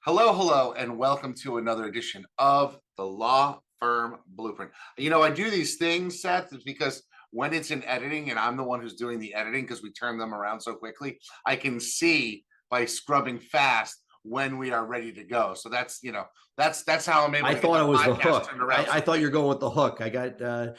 Hello, hello, and welcome to another edition of the Law Firm Blueprint. I do these things, Seth, is because when it's in editing and I'm the one who's doing the editing because we turn them around so quickly, I can see by scrubbing fast when we are ready to go. So that's how I'm able I to get thought the it was the podcast hook. turned around I so thought you're quickly. going with the hook. I got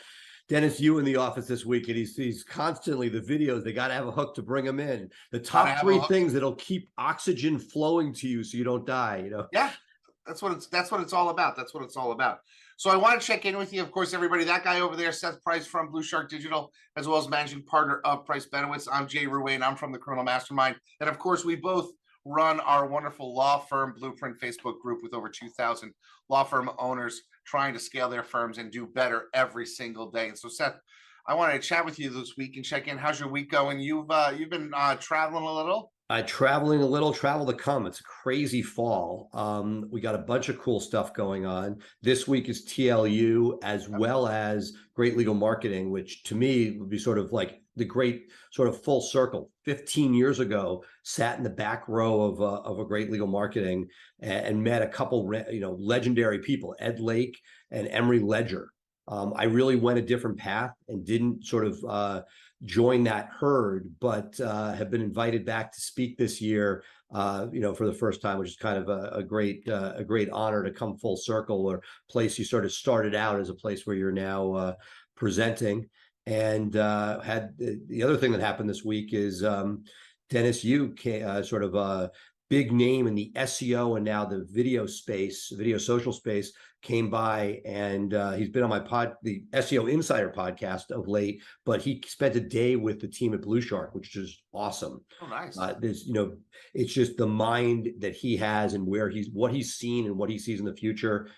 Dennis Yu in the office this week, and he's constantly the videos. They got to have a hook to bring him in. The Gotta top have a three hook. things that'll keep oxygen flowing to you so you don't die. Yeah, that's what it's all about. That's what it's all about. So I want to check in with you, of course, everybody. That guy over there, Seth Price from Blue Shark Digital, as well as managing partner of Price Benowitz. I'm Jay Ruane. I'm from the Criminal Mastermind, and of course, we both run our wonderful law firm Blueprint Facebook group with over 2,000 law firm owners trying to scale their firms and do better every single day. And so, Seth, I wanted to chat with you this week and check in. How's your week going? You've been traveling a little. Traveling a little, travel to come. It's a crazy fall. We got a bunch of cool stuff going on. This week is TLU as well as Great Legal Marketing, which to me would be sort of like the great sort of full circle. 15 years ago, sat in the back row of a Great Legal Marketing and met a couple, legendary people, Ed Lake and Emery Ledger. I really went a different path and didn't sort of join that herd, but have been invited back to speak this year, for the first time, which is kind of a great honor to come full circle, or place you sort of started out as a place where you're now presenting. And had the other thing that happened this week is Dennis Yu, sort of a big name in the SEO and now the video social space, came by, and he's been on the SEO Insider podcast of late, but he spent a day with the team at Blue Shark, which is awesome. Oh, nice. It's just the mind that he has and what he's seen and what he sees in the future.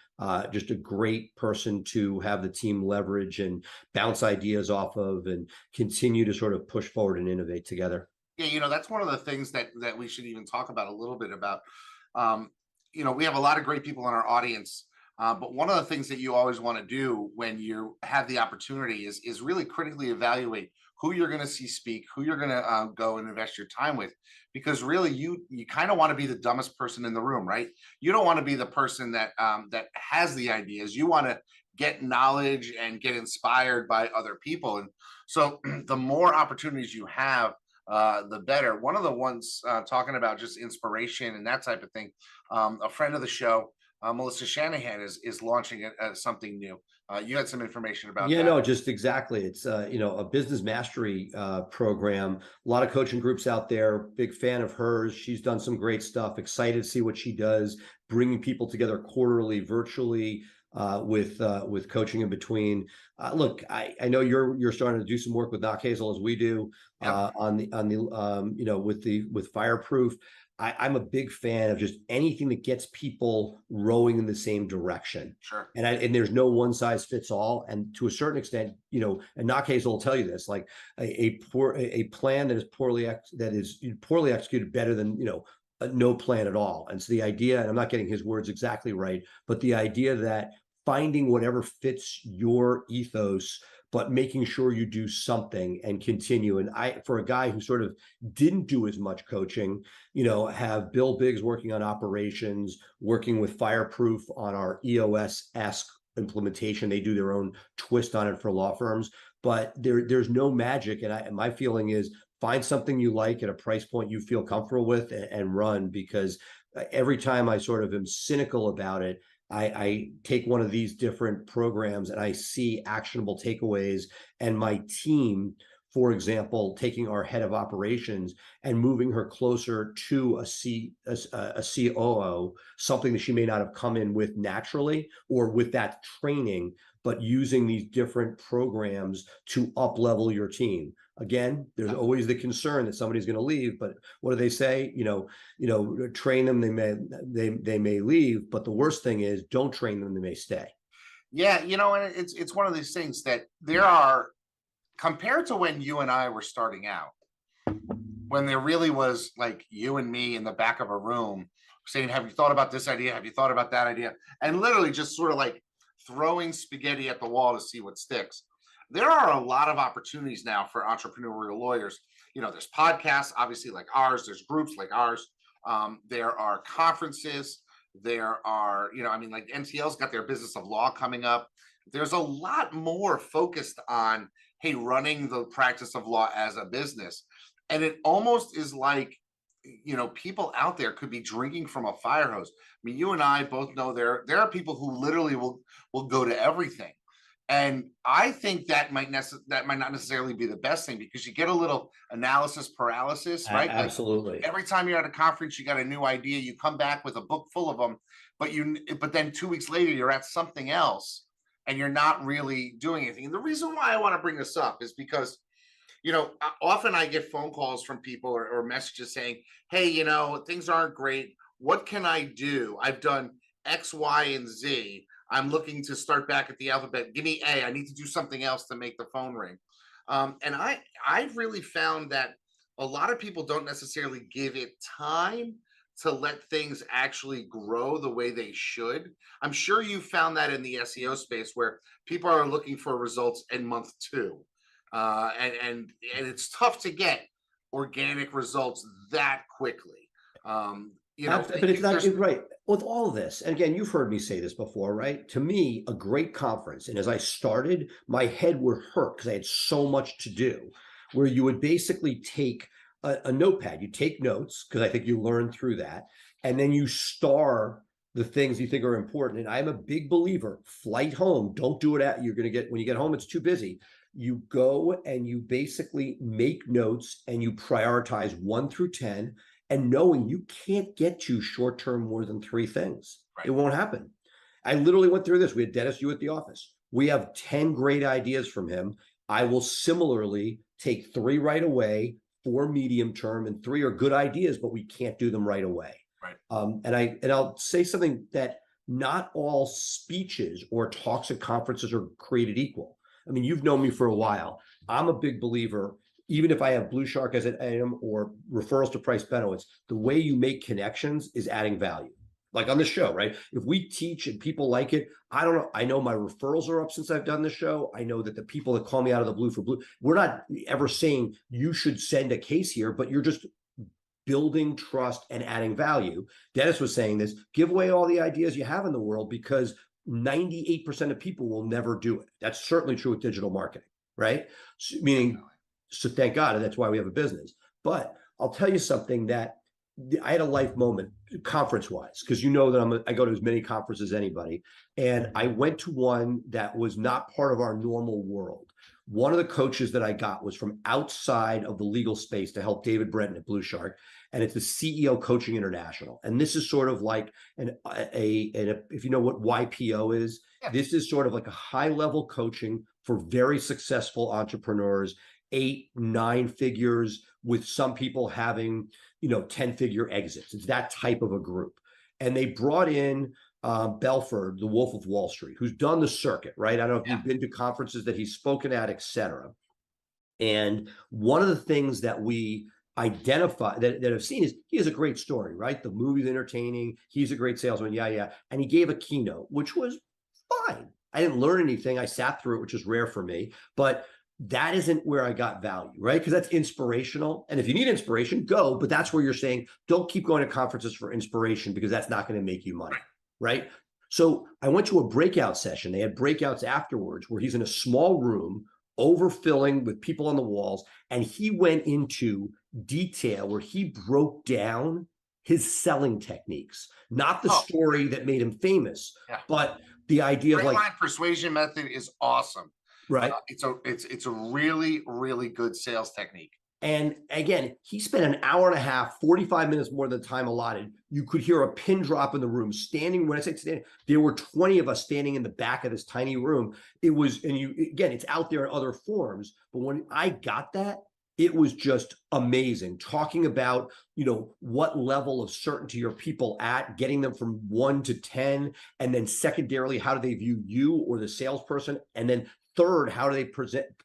Just a great person to have the team leverage and bounce ideas off of and continue to sort of push forward and innovate together. Yeah, that's one of the things that we should even talk about a little bit about. We have a lot of great people in our audience, but one of the things that you always want to do when you have the opportunity is really critically evaluate who you're going to see speak, who you're going to go and invest your time with, because really you kind of want to be the dumbest person in the room, right? You don't want to be the person that has the ideas. You want to get knowledge and get inspired by other people, and so the more opportunities you have, the better. One of the ones talking about just inspiration and that type of thing. A friend of the show, Melissa Shanahan, is launching something new. You had some information about Yeah, that. no, just exactly. It's a business mastery program. A lot of coaching groups out there. Big fan of hers. She's done some great stuff. Excited to see what she does, bringing people together quarterly, virtually, with coaching in between. Look, I know you're starting to do some work with Knock Hazel as we do, Yep. with Fireproof. I'm a big fan of just anything that gets people rowing in the same direction. Sure. And there's no one size fits all. And to a certain extent, and Knock Hazel will tell you this, like a plan that is poorly executed better than no plan at all. And so the idea, and I'm not getting his words exactly right, but the idea that finding whatever fits your ethos, but making sure you do something and continue. And for a guy who sort of didn't do as much coaching, have Bill Biggs working on operations, working with Fireproof on our EOS-esque implementation. They do their own twist on it for law firms, but there's no magic. And my feeling is, find something you like at a price point you feel comfortable with, and run, because every time I sort of am cynical about it, I take one of these different programs and I see actionable takeaways, and my team, for example, taking our head of operations and moving her closer to a COO, something that she may not have come in with naturally or with that training, but using these different programs to up level your team. Again, there's always the concern that somebody's going to leave, but what do they say? Train them, they may leave, but the worst thing is, don't train them, they may stay. Yeah, and it's one of these things that there are, compared to when you and I were starting out, when there really was like you and me in the back of a room saying, have you thought about this idea? Have you thought about that idea? And literally just sort of like throwing spaghetti at the wall to see what sticks. There are a lot of opportunities now for entrepreneurial lawyers. There's podcasts, obviously, like ours. There's groups like ours. There are conferences. There are, you know, I mean, like NTL's got their business of law coming up. There's a lot more focused on, hey, running the practice of law as a business. And it almost is like, you know, people out there could be drinking from a fire hose. I mean, you and I both know there are people who literally will go to everything. And I think that that might not necessarily be the best thing, because you get a little analysis paralysis, right? Like Absolutely. every time you're at a conference, you got a new idea, you come back with a book full of them, but then 2 weeks later you're at something else and you're not really doing anything. And the reason why I want to bring this up is because, you know, often I get phone calls from people, or messages saying, hey, you know, things aren't great. What can I do? I've done X, Y, and Z. I'm looking to start back at the alphabet. Give me A. I need to do something else to make the phone ring. And I've really found that a lot of people don't necessarily give it time to let things actually grow the way they should. I'm sure you found that in the SEO space, where people are looking for results in month 2, and it's tough to get organic results that quickly. You know, But it's not there's right with all of this. And again, you've heard me say this before, right? To me, a great conference. And as I started, my head would hurt because I had so much to do, where you would basically take a notepad, you take notes, because I think you learn through that, and then you star the things you think are important. And I'm a big believer, flight home, don't do it you're going to get, when you get home, it's too busy. You go and you basically make notes and you prioritize 1 through 10, and knowing you can't get to short term more than 3 things. right. It won't happen. I literally went through this. We had Dennis Yu at the office. We have 10 great ideas from him. I will similarly take 3 right away, 4 medium term, and 3 are good ideas, but we can't do them right away. Right. And I'll say something, that not all speeches or talks at conferences are created equal. I mean, you've known me for a while. I'm a big believer, even if I have Blue Shark as an item or referrals to Price Benno, it's the way you make connections is adding value. Like on the show, right? If we teach and people like it, I don't know. I know my referrals are up since I've done the show. I know that the people that call me out of the blue for blue, we're not ever saying you should send a case here, but you're just building trust and adding value. Dennis was saying this, give away all the ideas you have in the world, because 98% of people will never do it. That's certainly true with digital marketing, right? Meaning, so thank God, and that's why we have a business. But I'll tell you something that I had a life moment conference-wise, because you know that I go to as many conferences as anybody. And I went to one that was not part of our normal world. One of the coaches that I got was from outside of the legal space to help David Brenton at Blue Shark. And it's the CEO Coaching International. And this is sort of like if you know what YPO is, this is sort of like a high-level coaching for very successful entrepreneurs, 8, 9 figures, with some people having, 10-figure exits. It's that type of a group. And they brought in Belford, the Wolf of Wall Street, who's done the circuit, right? I don't know if you've been to conferences that he's spoken at, et cetera. And one of the things that we identify that have seen is he has a great story, right? The movie's entertaining. He's a great salesman. Yeah. And he gave a keynote, which was fine. I didn't learn anything. I sat through it, which is rare for me, but that isn't where I got value, right? Because that's inspirational. And if you need inspiration, go, but that's where you're saying, don't keep going to conferences for inspiration, because that's not going to make you money, right? So I went to a breakout session. They had breakouts afterwards where he's in a small room, overfilling with people on the walls. And he went into detail where he broke down his selling techniques, not the story that made him famous, but the idea of like persuasion method is awesome. Right. It's a really, really good sales technique. And again, he spent an hour and a half, 45 minutes more than the time allotted. You could hear a pin drop in the room. Standing, when I say standing, there were 20 of us standing in the back of this tiny room. It was, and again, it's out there in other forms. But when I got that, it was just amazing. Talking about, what level of certainty are people at, getting them from 1 to 10. And then secondarily, how do they view you or the salesperson? And then third, how do they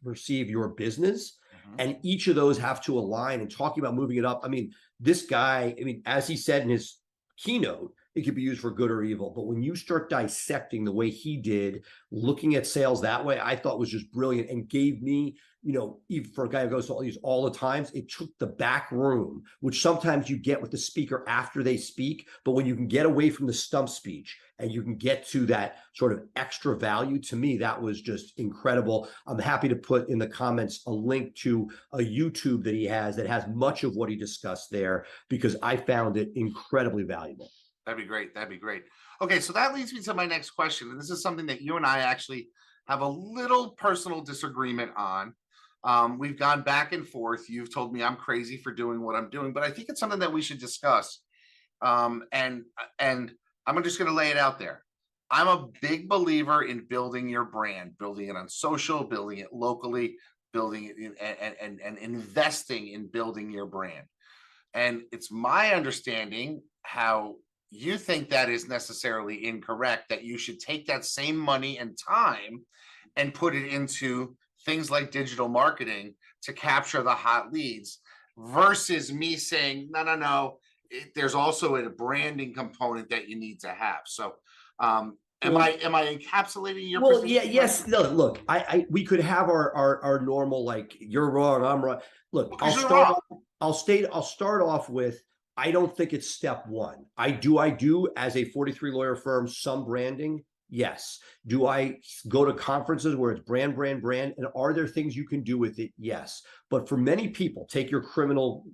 perceive your business? And each of those have to align, and talking about moving it up. I mean, this guy, as he said in his keynote, it could be used for good or evil. But when you start dissecting the way he did, looking at sales that way, I thought was just brilliant and gave me, even for a guy who goes to all these all the times, it took the back room, which sometimes you get with the speaker after they speak. But when you can get away from the stump speech and you can get to that sort of extra value, to me, that was just incredible. I'm happy to put in the comments a link to a YouTube that he has that has much of what he discussed there, because I found it incredibly valuable. That'd be great. That'd be great. Okay, so that leads me to my next question. And this is something that you and I actually have a little personal disagreement on. We've gone back and forth. You've told me I'm crazy for doing what I'm doing, but I think it's something that we should discuss. And I'm just going to lay it out there. I'm a big believer in building your brand, building it on social, building it locally, building it in, and investing in building your brand. And it's my understanding how you think that is necessarily incorrect, that you should take that same money and time and put it into things like digital marketing to capture the hot leads, versus me saying, no, there's also a branding component that you need to have. So am I encapsulating your well, position? yes. No, look, we could have our normal, like, you're wrong, I'm right. Look, I'll start off with, I don't think it's step one. I do as a 43 lawyer firm, some branding. Yes. Do I go to conferences where it's brand? And are there things you can do with it? Yes. But for many people, take your criminal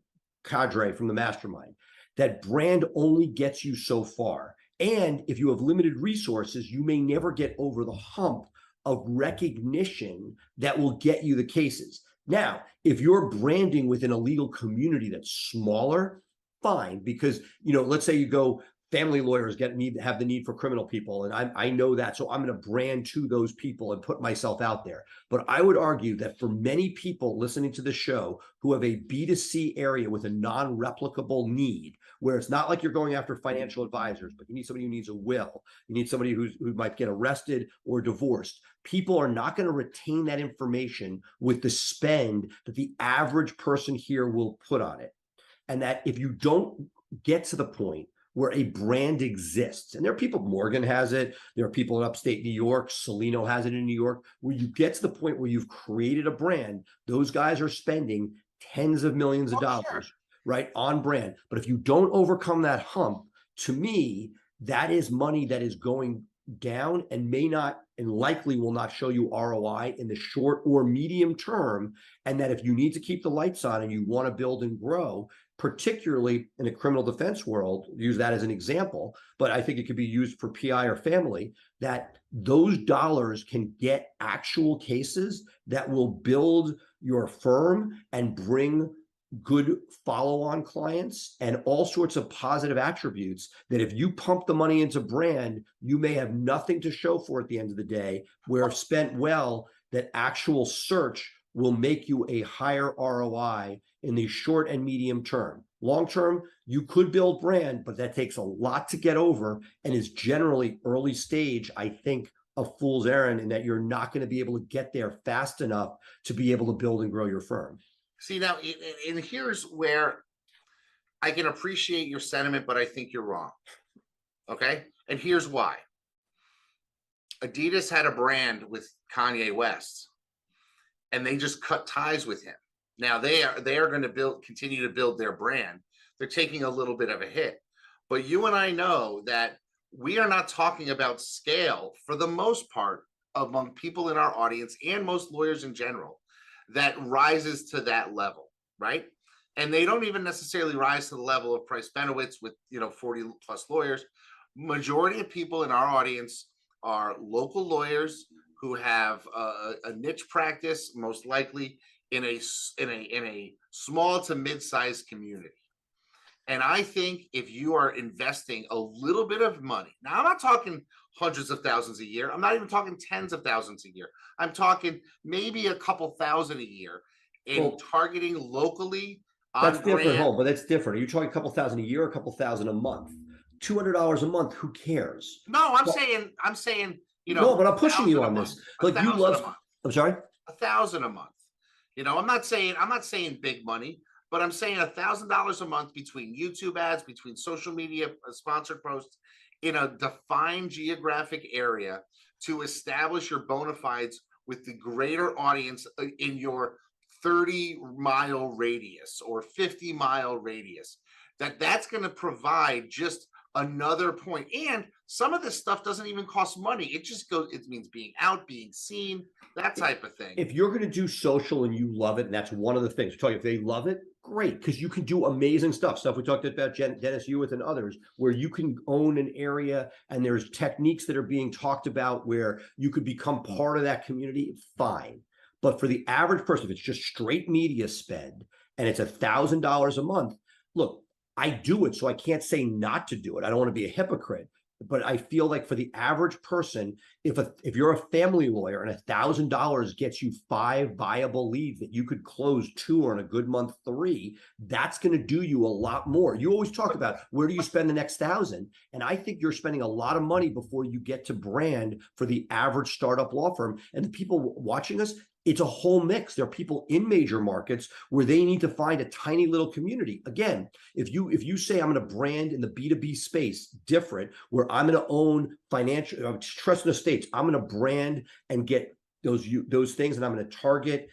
cadre from the mastermind, that brand only gets you so far. And if you have limited resources, you may never get over the hump of recognition that will get you the cases. Now, if you're branding within a legal community that's smaller, fine, because, let's say you go, family lawyers have the need for criminal people, and I know that, so I'm going to brand to those people and put myself out there. But I would argue that for many people listening to the show who have a B2C area with a non-replicable need, where it's not like you're going after financial advisors, but you need somebody who needs a will, you need somebody who might get arrested or divorced. People are not going to retain that information with the spend that the average person here will put on it. And that if you don't get to the point where a brand exists, and there are people, Morgan has it, there are people in upstate New York, Salino has it in New York, where you get to the point where you've created a brand, those guys are spending tens of millions of dollars, sure, right, on brand. But if you don't overcome that hump, to me, that is money that is going down and may not, and likely will not show you ROI in the short or medium term. And that if you need to keep the lights on and you want to build and grow, particularly in a criminal defense world, use that as an example, but I think it could be used for PI or family, that those dollars can get actual cases that will build your firm and bring good follow-on clients and all sorts of positive attributes, that if you pump the money into brand, you may have nothing to show for at the end of the day, where if spent well, that actual search will make you a higher ROI in the short and medium term. Long term, you could build brand, but that takes a lot to get over and is generally early stage, I think, a fool's errand, in that you're not going to be able to get there fast enough to be able to build and grow your firm. See, now, and here's where I can appreciate your sentiment, but I think you're wrong. Okay? And here's why. Adidas had a brand with Kanye West, and they just cut ties with him. Now they are going to continue to build their brand. They're taking a little bit of a hit. But you and I know that we are not talking about scale for the most part among people in our audience and most lawyers in general that rises to that level, right? And they don't even necessarily rise to the level of Price Benowitz with 40 plus lawyers. Majority of people in our audience are local lawyers who have a niche practice, most likely in a small to mid-sized community. And I think if you are investing a little bit of money, now I'm not talking hundreds of thousands a year, I'm not even talking tens of thousands a year, I'm talking maybe a couple thousand a year in targeting locally. That's different, but that's different. Are you talking a couple thousand a year or a couple thousand a month? $200 a month, who cares? No, I'm saying, no, but I'm pushing you on this. Like, you love, I'm sorry? 1,000 a month. I'm not saying big money. but I'm saying $1,000 a month between YouTube ads, between social media sponsored posts in a defined geographic area to establish your bona fides with the greater audience in your 30-mile radius or 50-mile radius. That's going to provide just another point. And some of this stuff doesn't even cost money. It just goes, it means being out, being seen, that type of thing. If you're going to do social and you love it, and that's one of the things, if they love it, great, because you can do amazing stuff we talked about, Dennis Hewitt and others, where you can own an area and there's techniques that are being talked about where you could become part of that community, fine. But for the average person, if it's just straight media spend and it's $1,000 a month, look, I do it, so I can't say not to do it. I don't want to be a hypocrite, but I feel like for the average person, if you're a family lawyer and $1,000 gets you 5 viable leads that you could close 2 or in a good month 3, that's going to do you a lot more. You always talk about where do you spend the next 1,000, and I think you're spending a lot of money before you get to brand for the average startup law firm. And the people watching us, it's a whole mix. There are people in major markets where they need to find a tiny little community. Again, if you say I'm going to brand in the B2B space different, where I'm going to own financial trust and estates, I'm going to brand and get those things, and I'm going to target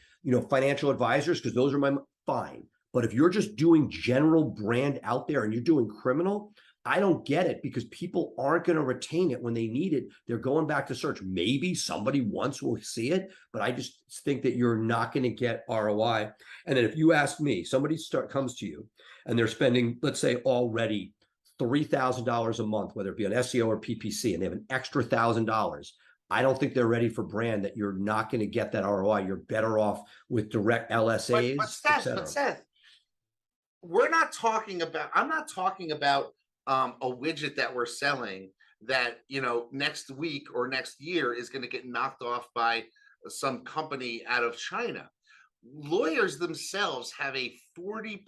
financial advisors because those are my fine. But if you're just doing general brand out there and you're doing criminal, I don't get it, because people aren't going to retain it when they need it. They're going back to search. Maybe somebody once will see it, but I just think that you're not going to get ROI. And then if you ask me, somebody comes to you and they're spending, let's say, already $3,000 a month, whether it be on SEO or PPC, and they have an extra $1,000. I don't think they're ready for brand, that you're not going to get that ROI. You're better off with direct LSAs. But Seth, I'm not talking about a widget that we're selling that next week or next year is going to get knocked off by some company out of China. Lawyers themselves have a 40+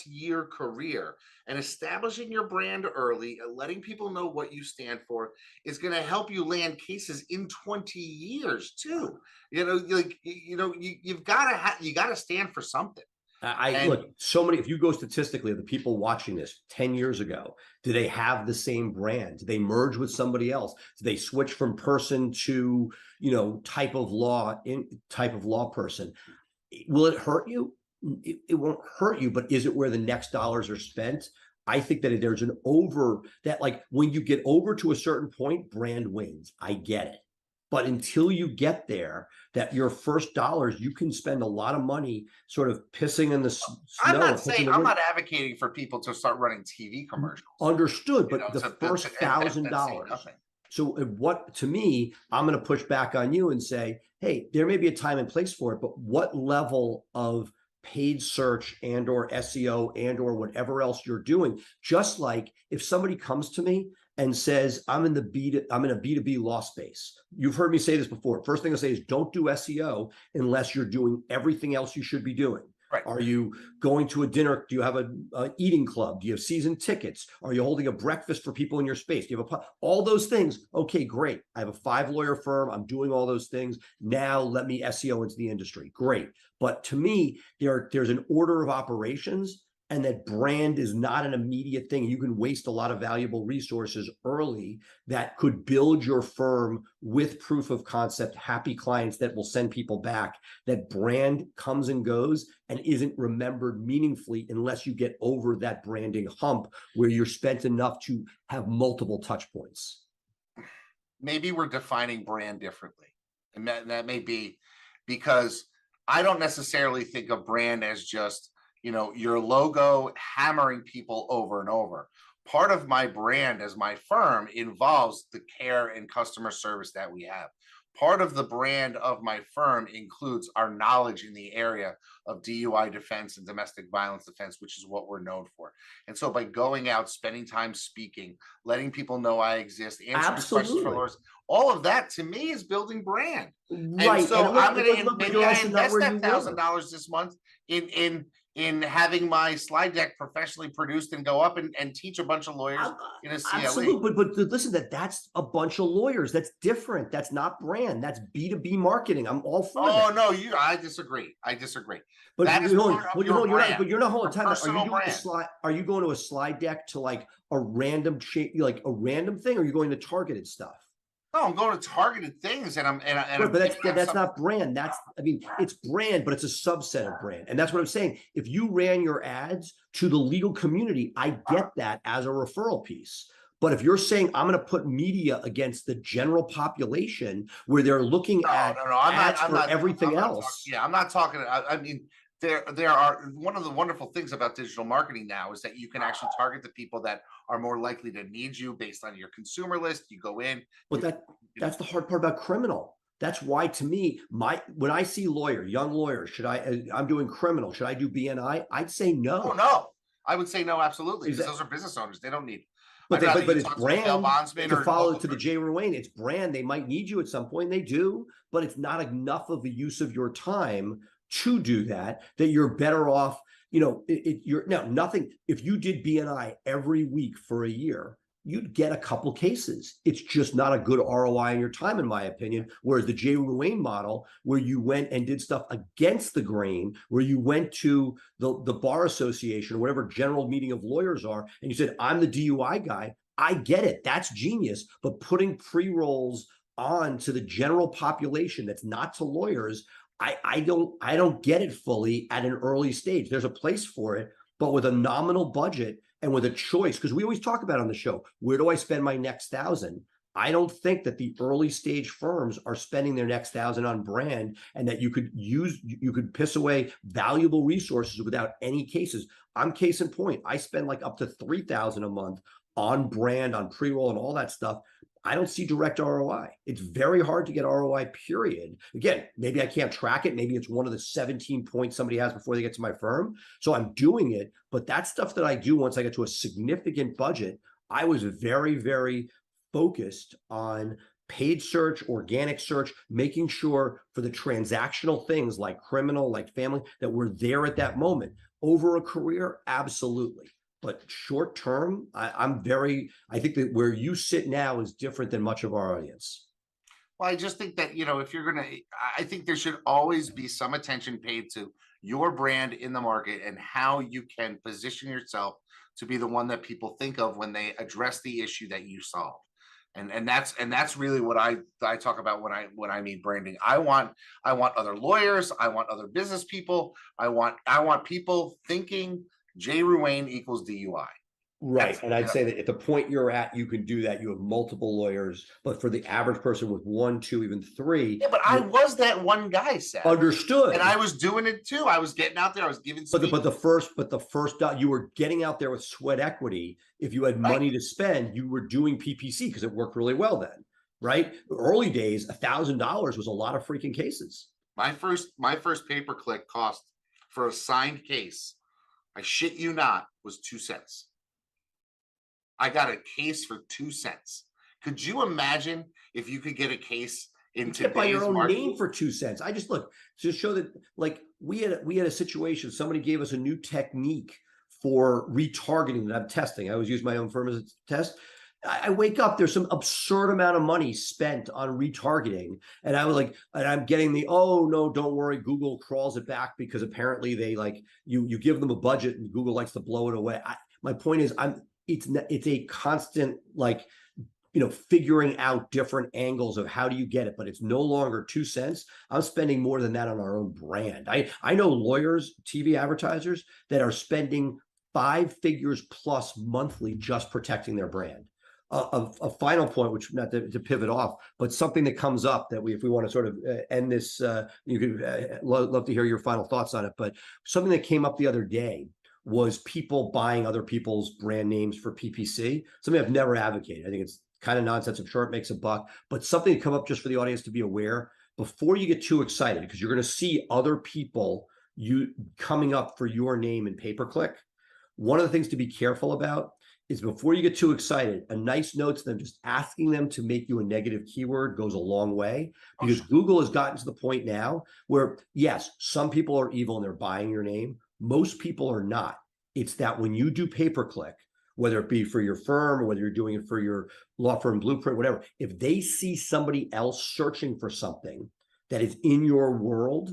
year career, and establishing your brand early, letting people know what you stand for, is going to help you land cases in 20 years too. You've got to stand for something. Look, so many, if you go statistically, the people watching this 10 years ago, do they have the same brand? Do they merge with somebody else? Do they switch from person to, type of law person? Will it hurt you? It won't hurt you, but is it where the next dollars are spent? I think that there's when you get over to a certain point, brand wins. I get it. But until you get there, that your first dollars, you can spend a lot of money sort of pissing in the snow. I'm not advocating for people to start running TV commercials. Understood, but the first $1,000. So to me, I'm going to push back on you and say, hey, there may be a time and place for it, but what level of paid search and or SEO and or whatever else you're doing? Just like if somebody comes to me and says, I'm in a B2B law space. You've heard me say this before. First thing I say is don't do SEO unless you're doing everything else you should be doing. Right. Are you going to a dinner? Do you have a eating club? Do you have season tickets? Are you holding a breakfast for people in your space? Do you have all those things? Okay, great. I have a 5-lawyer firm. I'm doing all those things. Now let me SEO into the industry. Great. But to me, there's an order of operations, and that brand is not an immediate thing. You can waste a lot of valuable resources early that could build your firm with proof of concept, happy clients that will send people back. That brand comes and goes and isn't remembered meaningfully unless you get over that branding hump where you're spent enough to have multiple touch points. Maybe we're defining brand differently. And that may be because I don't necessarily think of brand as just your logo hammering people over and over. Part of my brand as my firm involves the care and customer service that we have. Part of the brand of my firm includes our knowledge in the area of DUI defense and domestic violence defense, which is what we're known for. And so by going out, spending time speaking, letting people know I exist, answering questions for lawyers, all of that to me is building brand. Right. And so I'm going to maybe I invest that $1,000 this month in in having my slide deck professionally produced and go up and teach a bunch of lawyers in a CLE. Absolutely, but listen, that's a bunch of lawyers. That's different. That's not brand. That's B2B marketing. I'm all for that. Oh no, I disagree. I disagree. But That is part of your brand. You're not holding time. Are you Personal doing a brand. slide? Are you going to a slide deck to like a random like a random thing? Or are you going to targeted stuff? No, I'm going to targeted things, and I'm Right, but that's not brand. I mean, it's brand, but it's a subset of brand, and that's what I'm saying. If you ran your ads to the legal community, I get that as a referral piece. But if you're saying I'm going to put media against the general population where they're looking at ads for everything else, yeah, I'm not talking. I mean, there are, one of the wonderful things about digital marketing now is that you can actually target the people that are more likely to need you based on your consumer list. You go in, but that's the hard part about criminal. That's why, to me, when I see young lawyers, I'm doing criminal, should I do BNI? I'd say no. Oh no, I would say no, absolutely, because those are business owners. They don't need. But it's brand. To follow to the Jay Ruane, it's brand. They might need you at some point. They do, but it's not enough of a use of your time to do that you're better off. You know, you're now nothing. If you did BNI every week for a year, you'd get a couple cases. It's just not a good ROI in your time, in my opinion. Whereas the Jay Ruane model, where you went and did stuff against the grain, where you went to the bar association or whatever general meeting of lawyers are, and you said, I'm the DUI guy. I get it. That's genius. But putting pre-rolls on to the general population that's not to lawyers, I don't get it fully at an early stage. There's a place for it, but with a nominal budget and with a choice, because we always talk about on the show, where do I spend my next 1,000? I don't think that the early stage firms are spending their next 1,000 on brand, and that you could piss away valuable resources without any cases. I'm case in point. I spend like up to 3,000 a month on brand, on pre-roll and all that stuff. I don't see direct ROI. It's very hard to get ROI, period. Again, maybe I can't track it. Maybe it's one of the 17 points somebody has before they get to my firm. So I'm doing it. But that stuff that I do once I get to a significant budget, I was very, very focused on paid search, organic search, making sure for the transactional things like criminal, like family, that we're there at that moment. Over a career, absolutely. But short term, I think that where you sit now is different than much of our audience. Well, I just think that, if you're going to, I think there should always be some attention paid to your brand in the market and how you can position yourself to be the one that people think of when they address the issue that you solve. And that's really what I talk about when I mean branding. I want other lawyers. I want other business people. I want people thinking Jay Ruane equals DUI. Right. And I'd say that at the point you're at, you can do that. You have multiple lawyers, but for the average person with 1, 2, even 3. Yeah, but I was that one guy, Seth. Understood. And I was doing it too. I was getting out there. I was giving. But the first, you were getting out there with sweat equity. If you had money to spend, you were doing PPC because it worked really well then, right? Early days, $1,000 was a lot of freaking cases. My first pay-per-click cost for a signed case, I shit you not, was 2 cents. I got a case for 2 cents. Could you imagine if you could get a case in today's by your own market? Name for 2 cents? I just look to show that, like, we had a situation. Somebody gave us a new technique for retargeting that I'm testing. I always use my own firm as a test. I wake up, there's some absurd amount of money spent on retargeting. And I was like, and I'm getting oh no, don't worry, Google crawls it back because apparently they you give them a budget and Google likes to blow it away. My point is, it's a constant, figuring out different angles of how do you get it, but it's no longer 2 cents. I'm spending more than that on our own brand. I know lawyers, TV advertisers that are spending 5 figures plus monthly just protecting their brand. A final point, which not to pivot off, but something that comes up that if we want to sort of end this, you could love to hear your final thoughts on it. But something that came up the other day was people buying other people's brand names for PPC. Something I've never advocated. I think it's kind of nonsense. I'm sure it makes a buck, but something to come up just for the audience to be aware before you get too excited, because you're going to see other people coming up for your name in pay-per-click. One of the things to be careful about is before you get too excited, a nice note to them, just asking them to make you a negative keyword goes a long way, because Google has gotten to the point now where, yes, some people are evil and they're buying your name, Most people are not. It's that when you do pay-per-click, whether it be for your firm or whether you're doing it for your law firm blueprint, whatever, if they see somebody else searching for something that is in your world,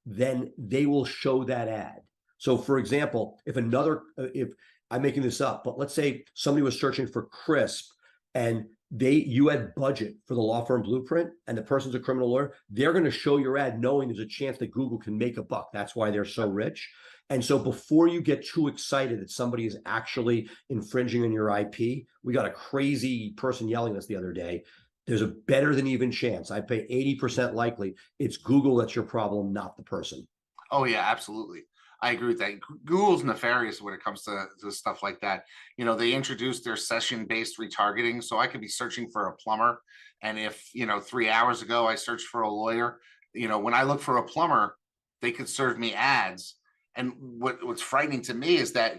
then they will show that ad. So for example, if I'm making this up, but let's say somebody was searching for crisp and you had budget for the law firm blueprint and the person's a criminal lawyer, they're going to show your ad knowing there's a chance that Google can make a buck. That's why they're so rich. And so before you get too excited that somebody is actually infringing on your IP, we got a crazy person yelling at us the other day. There's a better than even chance. I pay 80% likely it's Google that's your problem, not the person. Oh yeah, absolutely. I agree with that. Google's nefarious when it comes to stuff like that. You know, they introduced their session-based retargeting. So I could be searching for a plumber. And if, 3 hours ago, I searched for a lawyer, when I look for a plumber, they could serve me ads. And what's frightening to me is that,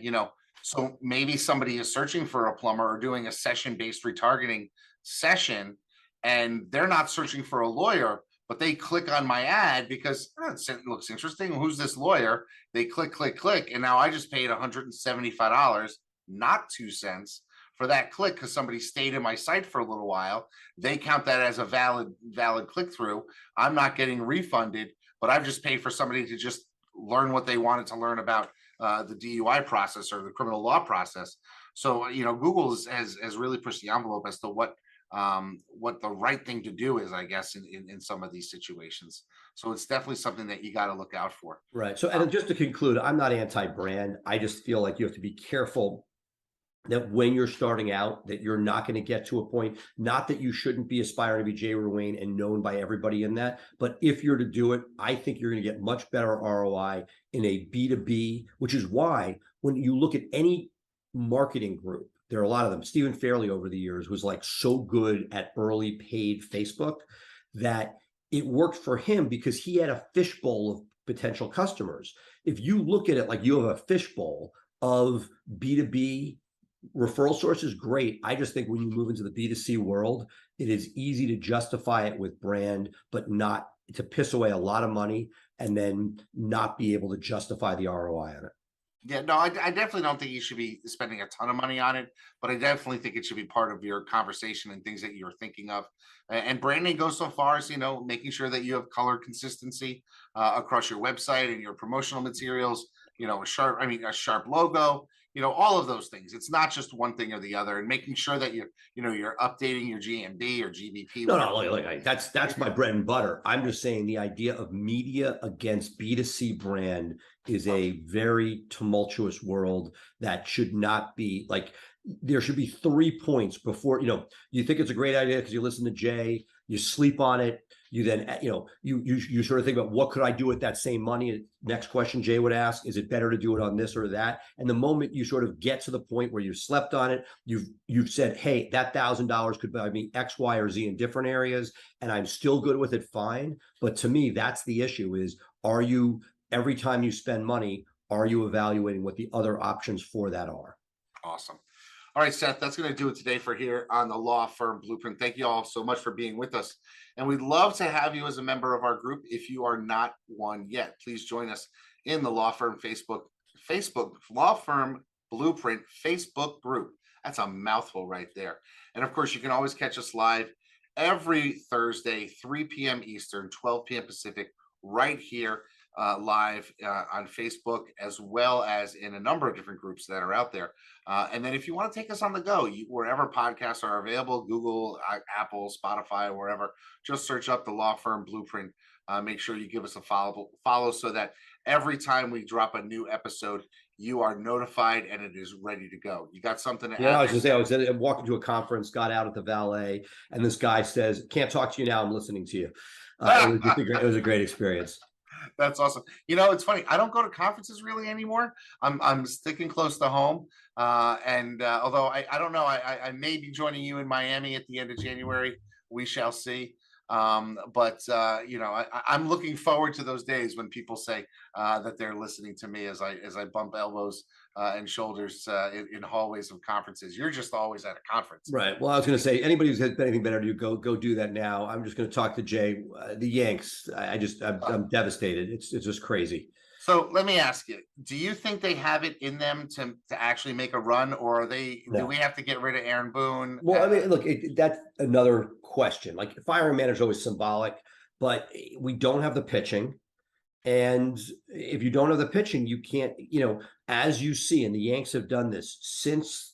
so maybe somebody is searching for a plumber or doing a session-based retargeting session, and they're not searching for a lawyer, but they click on my ad because it looks interesting. Who's this lawyer? They click, and now I just paid $175, not 2 cents, for that click because somebody stayed in my site for a little while. They count that as a valid click through. I'm not getting refunded, but I've just paid for somebody to just learn what they wanted to learn about the DUI process or the criminal law process. So Google has really pushed the envelope as to what the right thing to do is, I guess, in some of these situations. So it's definitely something that you got to look out for. Right. So, and just to conclude, I'm not anti-brand. I just feel like you have to be careful that when you're starting out, that you're not going to get to a point, not that you shouldn't be aspiring to be Jay Ruane and known by everybody in that, but if you're to do it, I think you're going to get much better ROI in a B2B, which is why when you look at any marketing group, there are a lot of them. Stephen Fairley over the years was like so good at early paid Facebook that it worked for him because he had a fishbowl of potential customers. If you look at it like you have a fishbowl of B2B referral sources, great. I just think when you move into the B2C world, it is easy to justify it with brand, but not to piss away a lot of money and then not be able to justify the ROI on it. Yeah, no, I definitely don't think you should be spending a ton of money on it, but I definitely think it should be part of your conversation and things that you're thinking of. And branding goes so far as, making sure that you have color consistency across your website and your promotional materials, a sharp logo, all of those things. It's not just one thing or the other, and making sure that you're updating your GMB or GBP. No, look, that's my bread and butter. I'm just saying the idea of media against B2C brand is a very tumultuous world that should not be like, there should be 3 points before, you think it's a great idea because you listen to Jay, you sleep on it. You then, you sort of think about what could I do with that same money? Next question Jay would ask, is it better to do it on this or that? And the moment you sort of get to the point where you've slept on it, you've said, hey, that $1,000 could buy me X, Y, or Z in different areas, and I'm still good with it, fine. But to me, that's the issue is, every time you spend money, are you evaluating what the other options for that are? Awesome. All right, Seth, that's going to do it today for here on the Law Firm Blueprint. Thank you all so much for being with us. And we'd love to have you as a member of our group. If you are not one yet, please join us in the Law Firm Facebook Law Firm Blueprint Facebook group. That's a mouthful right there. And of course, you can always catch us live every Thursday, 3 p.m. Eastern, 12 p.m. Pacific, right here live on Facebook, as well as in a number of different groups that are out there. And then if you want to take us on the go, wherever podcasts are available, Google, Apple, Spotify, wherever, just search up the Law Firm Blueprint. Make sure you give us a follow so that every time we drop a new episode, you are notified and it is ready to go. You got something to add? Yeah, I was going to say, I was walking to a conference, got out at the valet, and this guy says, can't talk to you now, I'm listening to you. It was a great experience. That's awesome. It's funny. I don't go to conferences really anymore. I'm sticking close to home. And although I don't know, I may be joining you in Miami at the end of January. We shall see. I'm looking forward to those days when people say that they're listening to me as I bump elbows and shoulders in hallways of conferences. You're just always at a conference. Right. Well, I was going to say, anybody who's had anything better to do, go do that now. I'm just going to talk to Jay. The Yanks, I'm devastated. It's just crazy. So let me ask you, do you think they have it in them to actually make a run, or are they, do No. we have to get rid of Aaron Boone? Well, I mean, look, that's another question. Like firing manager is always symbolic, but we don't have the pitching. And if you don't have the pitching, you can't, as you see, and the Yanks have done this since,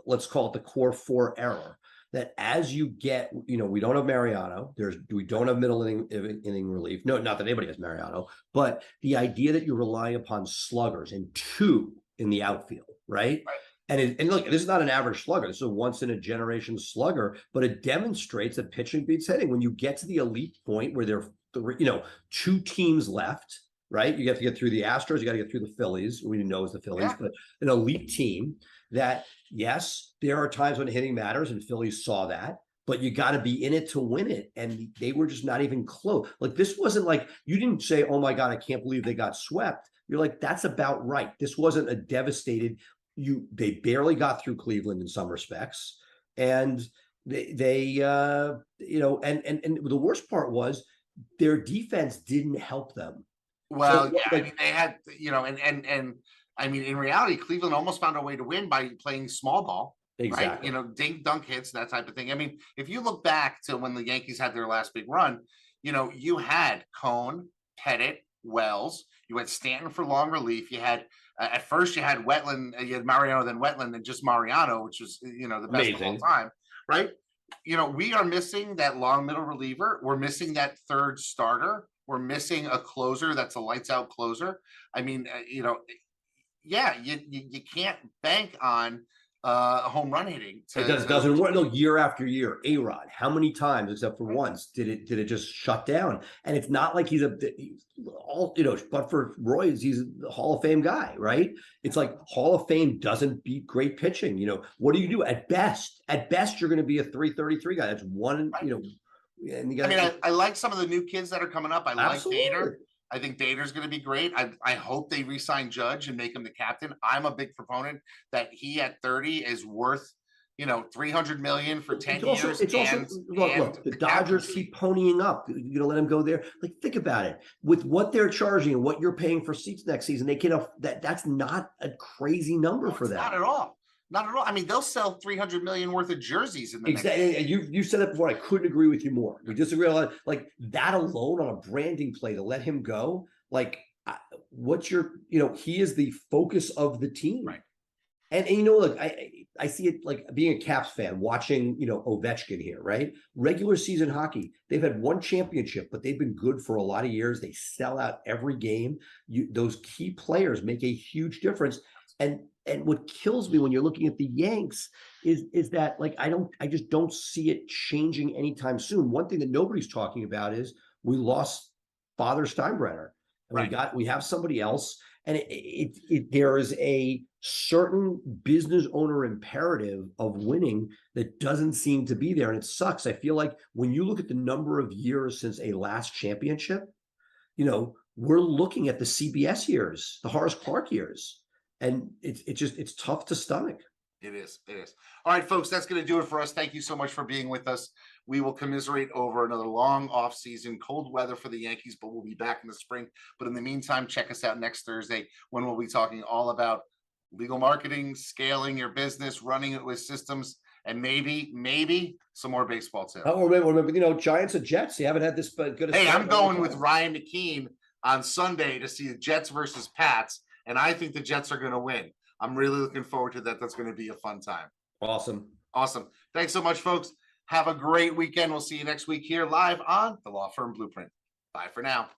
let's call it the core four era, that as you get, we don't have Mariano, we don't have middle inning relief. No, not that anybody has Mariano, but the idea that you're relying upon sluggers and two in the outfield, right? And look, this is not an average slugger. This is a once in a generation slugger, but it demonstrates that pitching beats hitting. When you get to the elite point where there are, two teams left, right? You have to get through the Astros, you got to get through the Phillies. We know it's the Phillies, but an elite team that, yes, there are times when hitting matters, and Phillies saw that, but you got to be in it to win it. And they were just not even close. Like, this wasn't like, you didn't say, oh my God, I can't believe they got swept. You're like, that's about right. This wasn't a devastated, they barely got through Cleveland in some respects. And and the worst part was their defense didn't help them. Well, so, I mean, they had, and I mean, in reality, Cleveland almost found a way to win by playing small ball. Exactly. Right? Dink dunk hits, that type of thing. I mean, if you look back to when the Yankees had their last big run, you had Cone, Pettit, Wells, you had Stanton for long relief. You had, at first you had Wetland, you had Mariano, then Wetland, and just Mariano, which was, the best of all time. Right. We are missing that long middle reliever. We're missing that third starter. We're missing a closer that's a lights out closer. I mean, you can't bank on home run hitting. It doesn't work. No, year after year. A-Rod, how many times, except for once, did it just shut down? And it's not like he's but for Roy's, he's a Hall of Fame guy, right? It's like Hall of Fame doesn't beat great pitching. What do you do at best? At best, you're going to be a 333 guy. That's one, And you got, I like some of the new kids that are coming up. I like absolutely. Dater. I think Dater's going to be great. I hope they re-sign Judge and make him the captain. I'm a big proponent that he at 30 is worth, $300 million for 10 years. It's also look, the Dodgers keep ponying up. You're going to let him go there. Like, think about it. With what they're charging and what you're paying for seats next season, they can that's not a crazy number for them. Not at all. Not at all. I mean, they'll sell 300 million worth of jerseys in the exactly. And you said it before. I couldn't agree with you more. We disagree a lot. Like that alone on a branding play to let him go. Like, what's your? He is the focus of the team, right? And look, I see it like being a Caps fan watching Ovechkin here, right? Regular season hockey, they've had one championship, but they've been good for a lot of years. They sell out every game. Those key players make a huge difference. And what kills me when you're looking at the Yanks is that, like, I just don't see it changing anytime soon. One thing that nobody's talking about is we lost Father Steinbrenner, and right. we have somebody else, and there is a certain business owner imperative of winning that doesn't seem to be there, and it sucks. I feel like when you look at the number of years since a last championship, we're looking at the CBS years, the Horace Clarke years. And it's tough to stomach. It is. All right, folks, that's going to do it for us. Thank you so much for being with us. We will commiserate over another long off season, cold weather for the Yankees, but we'll be back in the spring. But in the meantime, check us out next Thursday when we'll be talking all about legal marketing, scaling your business, running it with systems, and maybe some more baseball too. Oh, remember, Giants and Jets. You haven't had this good. Hey, I'm going with Ryan McKean on Sunday to see the Jets versus Pats. And I think the Jets are going to win. I'm really looking forward to that. That's going to be a fun time. Awesome. Thanks so much, folks. Have a great weekend. We'll see you next week here live on the Law Firm Blueprint. Bye for now.